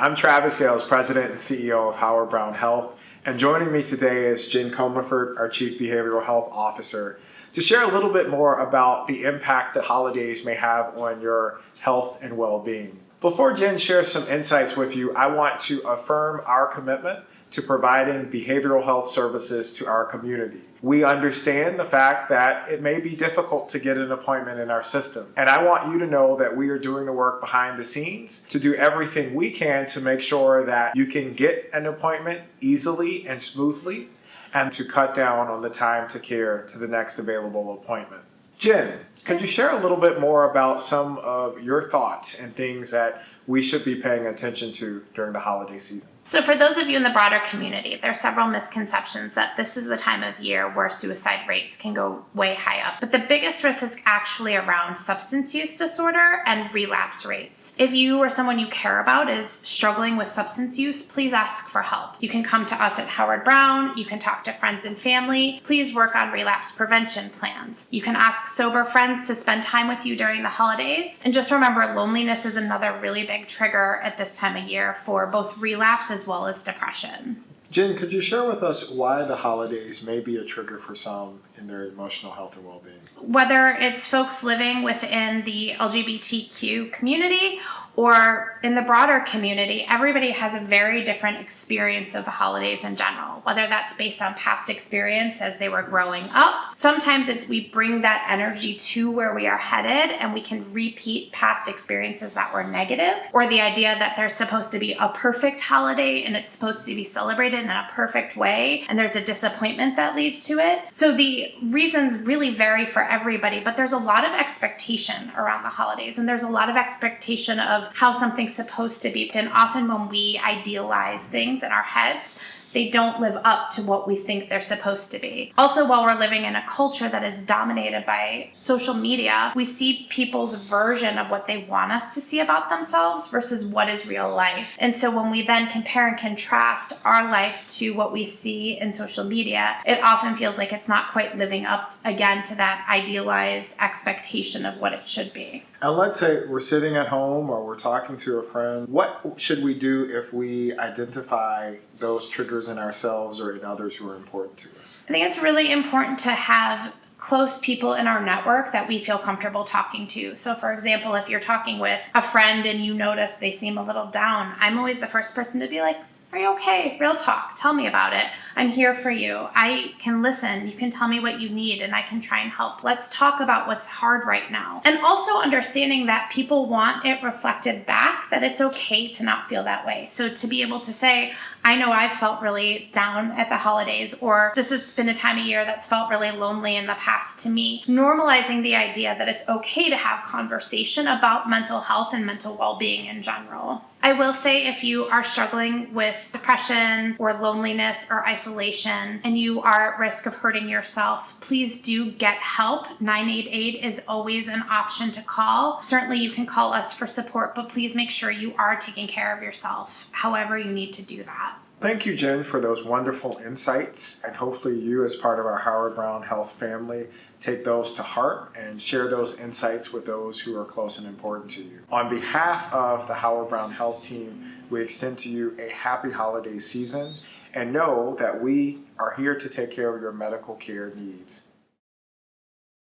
I'm Travis Gayles, President and CEO of Howard Brown Health, and joining me today is Jen Comerford, our Chief Behavioral Health Officer, to share a little bit more about the impact that holidays may have on your health and well-being. Before Jen shares some insights with you, I want to affirm our commitment to providing behavioral health services to our community. We understand the fact that it may be difficult to get an appointment in our system, and I want you to know that we are doing the work behind the scenes to do everything we can to make sure that you can get an appointment easily and smoothly, and to cut down on the time to care to the next available appointment. Jen, could you share a little bit more about some of your thoughts and things that we should be paying attention to during the holiday season? So for those of you in the broader community, there are several misconceptions that this is the time of year where suicide rates can go way high up. But the biggest risk is actually around substance use disorder and relapse rates. If you or someone you care about is struggling with substance use, please ask for help. You can come to us at Howard Brown. You can talk to friends and family. Please work on relapse prevention plans. You can ask sober friends to spend time with you during the holidays. And just remember, loneliness is another really big trigger at this time of year for both relapse as well as depression. Jen, could you share with us why the holidays may be a trigger for some in their emotional health and well-being? Whether it's folks living within the LGBTQ community or in the broader community, everybody has a very different experience of the holidays in general, whether that's based on past experience as they were growing up. Sometimes it's we bring that energy to where we are headed and we can repeat past experiences that were negative, or the idea that there's supposed to be a perfect holiday and it's supposed to be celebrated in a perfect way, and there's a disappointment that leads to it. So the reasons really vary for everybody, but there's a lot of expectation around the holidays, and there's a lot of expectation of how something's supposed to be. And often when we idealize things in our heads, they don't live up to what we think they're supposed to be. Also, while we're living in a culture that is dominated by social media, we see people's version of what they want us to see about themselves versus what is real life. And so when we then compare and contrast our life to what we see in social media, it often feels like it's not quite living up again to that idealized expectation of what it should be. And let's say we're sitting at home or we're talking to a friend. What should we do if we identify those triggers in ourselves or in others who are important to us? I think it's really important to have close people in our network that we feel comfortable talking to. So for example, if you're talking with a friend and you notice they seem a little down, I'm always the first person to be like, "Are you okay? Real talk. Tell me about it. I'm here for you. I can listen. You can tell me what you need and I can try and help. Let's talk about what's hard right now." And also understanding that people want it reflected back, that it's okay to not feel that way. So to be able to say, "I know I've felt really down at the holidays," or "This has been a time of year that's felt really lonely in the past to me." Normalizing the idea that it's okay to have conversation about mental health and mental well-being in general. I will say, if you are struggling with depression or loneliness or isolation and you are at risk of hurting yourself, please do get help. 988 is always an option to call. Certainly you can call us for support, but please make sure you are taking care of yourself, however you need to do that. Thank you, Jen, for those wonderful insights. And hopefully you, as part of our Howard Brown Health family, take those to heart and share those insights with those who are close and important to you. On behalf of the Howard Brown Health team, we extend to you a happy holiday season and know that we are here to take care of your medical care needs.